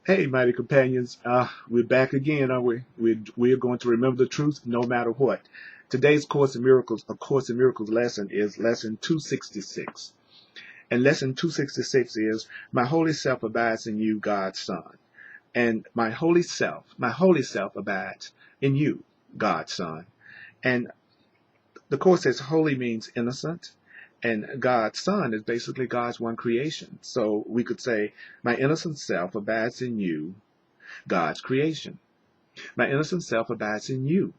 Hey, mighty companions, we're back again, aren't we? We're going to remember the truth no matter what. Today's Course in Miracles lesson is lesson 266. And lesson 266 is, my holy self abides in you, God's Son. And my holy self abides in you, God's Son. And the Course says holy means innocent. And God's Son is basically God's one creation. So we could say, my innocent self abides in you, God's creation. My innocent self abides in you,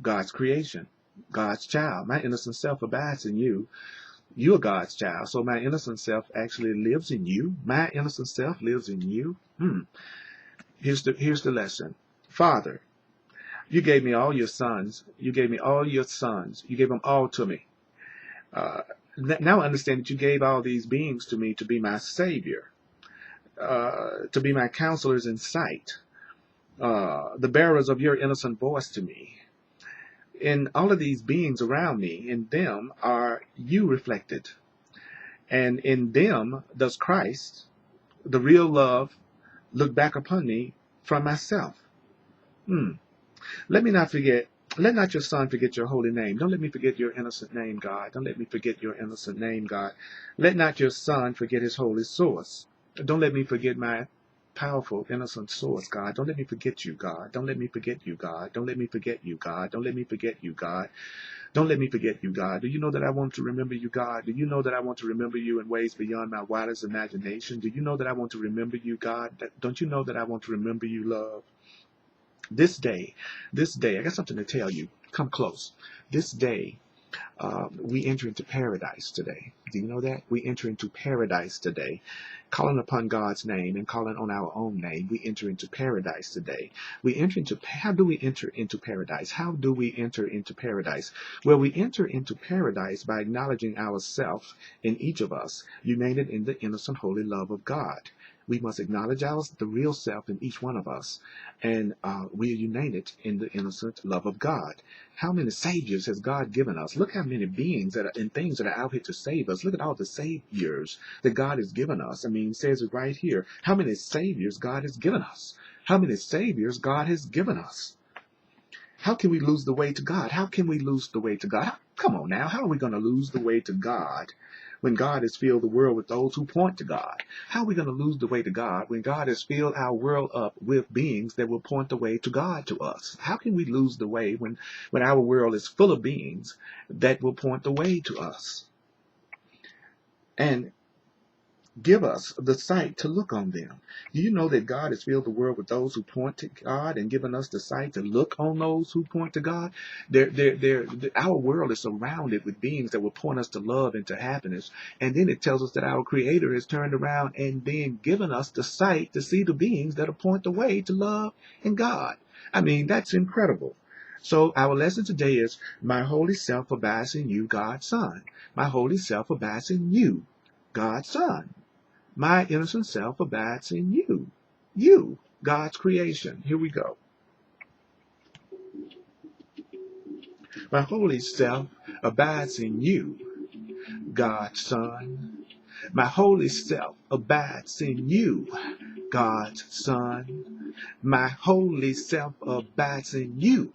God's creation, God's child. My innocent self abides in you. You are God's child. So my innocent self actually lives in you. My innocent self lives in you. Here's the lesson. Father, you gave me all your sons. You gave me all your sons. You gave them all to me. Now I understand that you gave all these beings to me to be my savior, to be my counselors in sight, the bearers of your innocent voice to me. In all of these beings around me, in them are you reflected. And in them does Christ, the real love, look back upon me from myself. Let not your Son forget your holy name. Don't let me forget your innocent name, God. Don't let me forget your innocent name, God. Let not your Son forget his holy source. Don't let me forget my powerful, innocent source, God. Don't let me forget you, God. Don't let me forget you, God. Don't let me forget you, God. Don't let me forget you, God. Don't let me forget you, God. Do you know that I want to remember you, God? Do you know that I want to remember you in ways beyond my wildest imagination? Do you know that I want to remember you, God? Don't you know that I want to remember you, love? This day, I got something to tell you. Come close. This day, we enter into paradise today. Do you know that? We enter into paradise today. Calling upon God's name and calling on our own name, we enter into paradise today. How do we enter into paradise? How do we enter into paradise? Well, we enter into paradise by acknowledging ourselves in each of us, united in the innocent holy love of God. We must acknowledge the real self in each one of us, and we are united in the innocent love of God. How many saviors has God given us? Look how many beings and things that are out here to save us. Look at all the saviors that God has given us. I mean, it says it right here. How many saviors God has given us? How many saviors God has given us? How can we lose the way to God? How can we lose the way to God? Come on now. How are we going to lose the way to God when God has filled the world with those who point to God? How are we going to lose the way to God when God has filled our world up with beings that will point the way to God to us? How can we lose the way when our world is full of beings that will point the way to us and give us the sight to look on them? Do you know that God has filled the world with those who point to God and given us the sight to look on those who point to God? Our world is surrounded with beings that will point us to love and to happiness. And then it tells us that our Creator has turned around and then given us the sight to see the beings that will point the way to love and God. I mean, that's incredible. So our lesson today is, my holy self abides in you, God's Son. My holy self abides in you, God's Son. My innocent self abides in you. You, God's creation. Here we go. My holy self abides in you, God's Son. My holy self abides in you, God's Son. My holy self abides in you,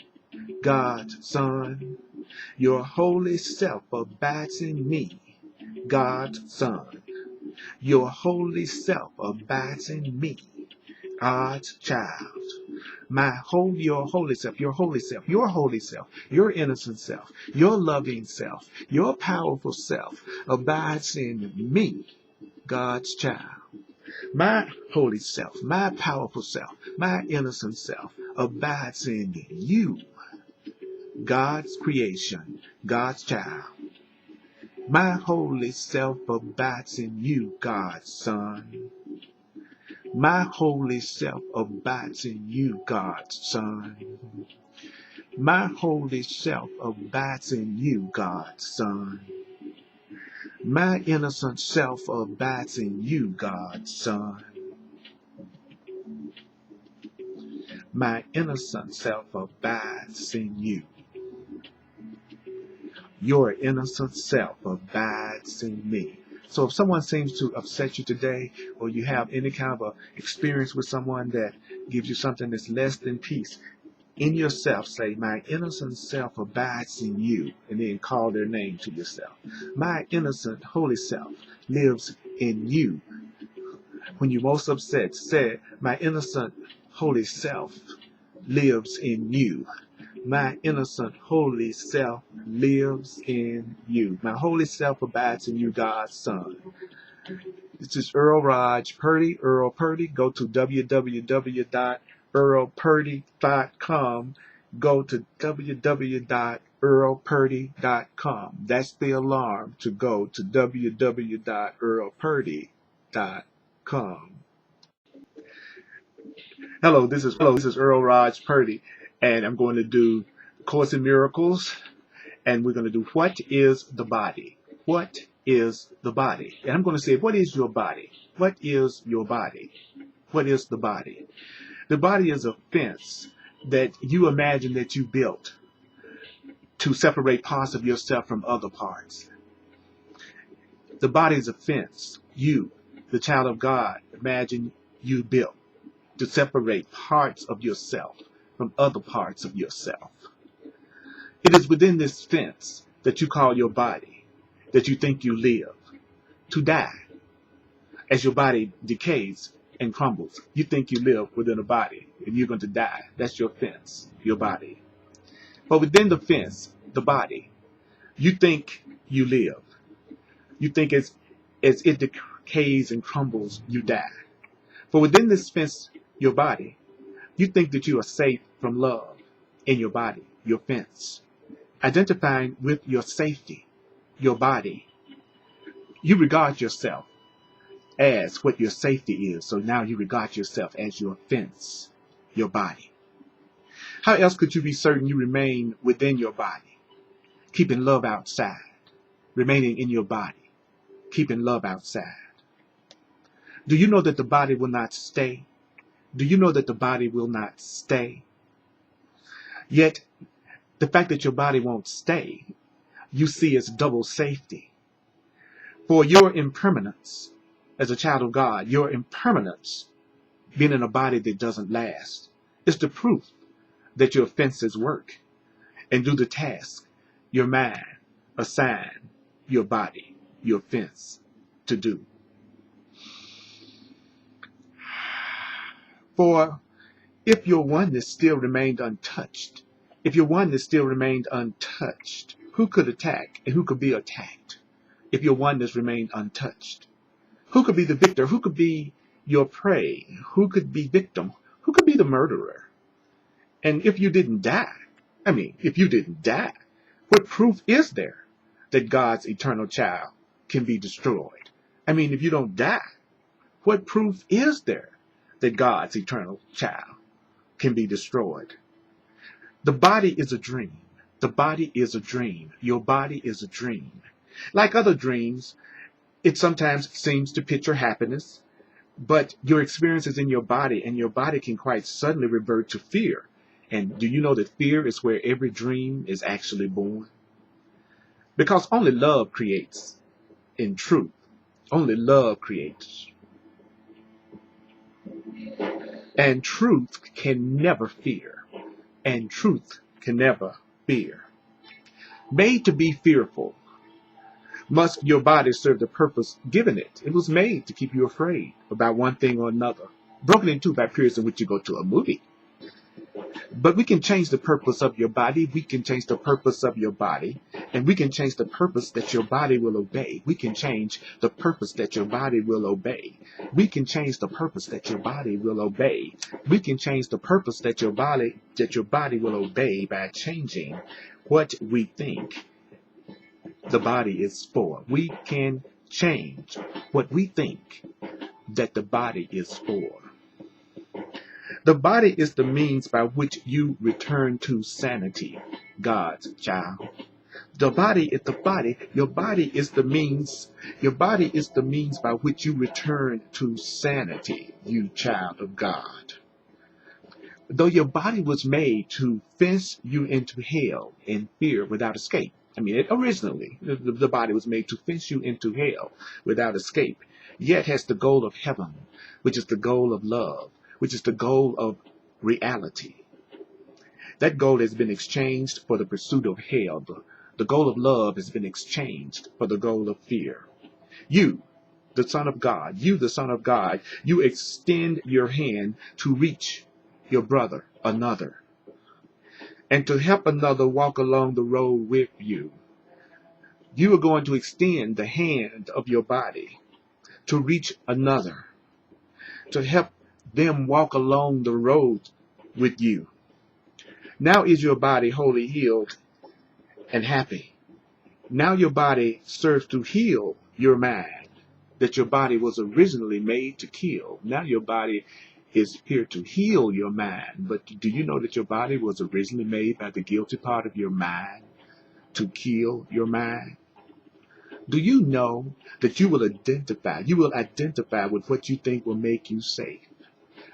God's Son. Your holy self abides in me, God's Son. Your holy self abides in me, God's child. Your holy self, your holy self, your holy self, your innocent self, your loving self, your powerful self abides in me, God's child. My holy self, my powerful self, my innocent self abides in you, God's creation, God's child. My holy self abides in you, God's Son. My holy self abides in you, God's Son. My holy self abides in you, God's Son. My innocent self abides in you, God's Son. My innocent self abides in you. Your innocent self abides in me. So if someone seems to upset you today, or you have any kind of a experience with someone that gives you something that's less than peace, in yourself say, my innocent self abides in you, and then call their name to yourself. My innocent holy self lives in you. When you're most upset, say, my innocent holy self lives in you. My innocent holy self lives in you. My holy self abides in you, God's Son. This is Earl Purdy, Earl Purdy. Go to www.earlpurdy.com. Go to www.earlpurdy.com. That's the alarm to go to www.earlpurdy.com. Hello, this is Earl Purdy, and I'm going to do Course in Miracles, and we're going to do what is the body? What is the body? And I'm going to say, what is your body? What is your body? What is the body? The body is a fence that you imagine that you built to separate parts of yourself from other parts. The body is a fence you, the child of God, imagine you built to separate parts of yourself from other parts of yourself. It is within this fence that you call your body that you think you live, to die. As your body decays and crumbles, you think you live within a body and you're going to die. That's your fence, your body. But within the fence, the body, you think you live. You think as it decays and crumbles, you die. For within this fence, your body, you think that you are safe from love in your body, your fence. Identifying with your safety, your body, you regard yourself as what your safety is. So now you regard yourself as your fence, your body. How else could you be certain you remain within your body, keeping love outside, remaining in your body, keeping love outside? Do you know that the body will not stay? Do you know that the body will not stay? Yet, the fact that your body won't stay, you see as double safety. For your impermanence, as a child of God, your impermanence, being in a body that doesn't last, is the proof that your fences work and do the task your mind assigned your body, your fence, to do. For if your oneness still remained untouched, if your oneness still remained untouched, who could attack and who could be attacked if your oneness remained untouched? Who could be the victor? Who could be your prey? Who could be victim? Who could be the murderer? And if you didn't die, what proof is there that God's eternal child can be destroyed? If you don't die, what proof is there that God's eternal child can be destroyed? The body is a dream. The body is a dream. Your body is a dream. Like other dreams, it sometimes seems to picture happiness, but your experience is in your body, and your body can quite suddenly revert to fear. And do you know that fear is where every dream is actually born? Because only love creates in truth. Only love creates. And truth can never fear. And truth can never fear. Made to be fearful, must your body serve the purpose given it? It was made to keep you afraid about one thing or another, broken in two by periods in which you go to a movie. But we can change the purpose of your body. We can change the purpose of your body. And we can change the purpose that your body will obey. We can change the purpose that your body will obey. We can change the purpose that your body will obey. We can change the purpose that your body will obey by changing what we think the body is for. We can change what we think that the body is for. The body is the means by which you return to sanity, God's child. The body is the body. Your body is the means. Your body is the means by which you return to sanity, you child of God. Though your body was made to fence you into hell in fear without escape. I mean, originally, the body was made to fence you into hell without escape, yet has the goal of heaven, which is the goal of love, which is the goal of reality. That goal has been exchanged for the pursuit of hell. The goal of love has been exchanged for the goal of fear. You, the Son of God, you extend your hand to reach your brother, another, and to help another walk along the road with you. You are going to extend the hand of your body to reach another, to help them walk along the road with you. Now is your body wholly healed and happy. Now your body serves to heal your mind, that your body was originally made to kill. Now your body is here to heal your mind. But do you know that your body was originally made by the guilty part of your mind to kill your mind? Do you know that you will identify with what you think will make you safe?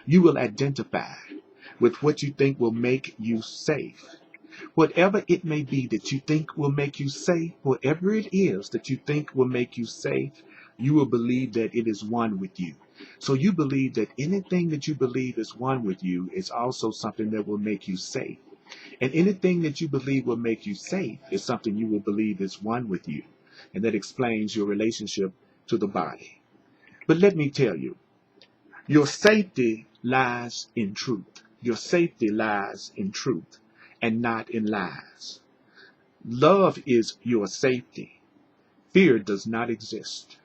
You will identify with what you think will make you safe. Whatever it may be that you think will make you safe, whatever it is that you think will make you safe, you will believe that it is one with you. So you believe that anything that you believe is one with you is also something that will make you safe. And anything that you believe will make you safe is something you will believe is one with you. And that explains your relationship to the body. But let me tell you, your safety lies in truth. Your safety lies in truth and not in lies. Love is your safety. Fear does not exist.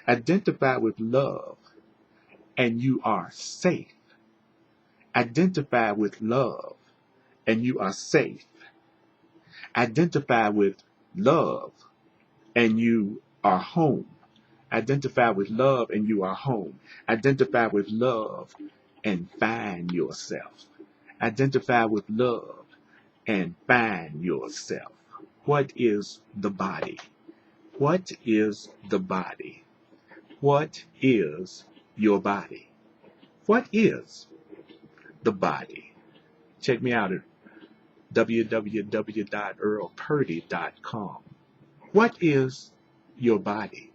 Identify with love and you are safe. Identify with love and you are safe. Identify with love and you are home. Identify with love and you are home. Identify with love and find yourself. Identify with love and find yourself. What is the body? What is the body? What is your body? What is the body? Check me out at www.earlpurdy.com. What is your body?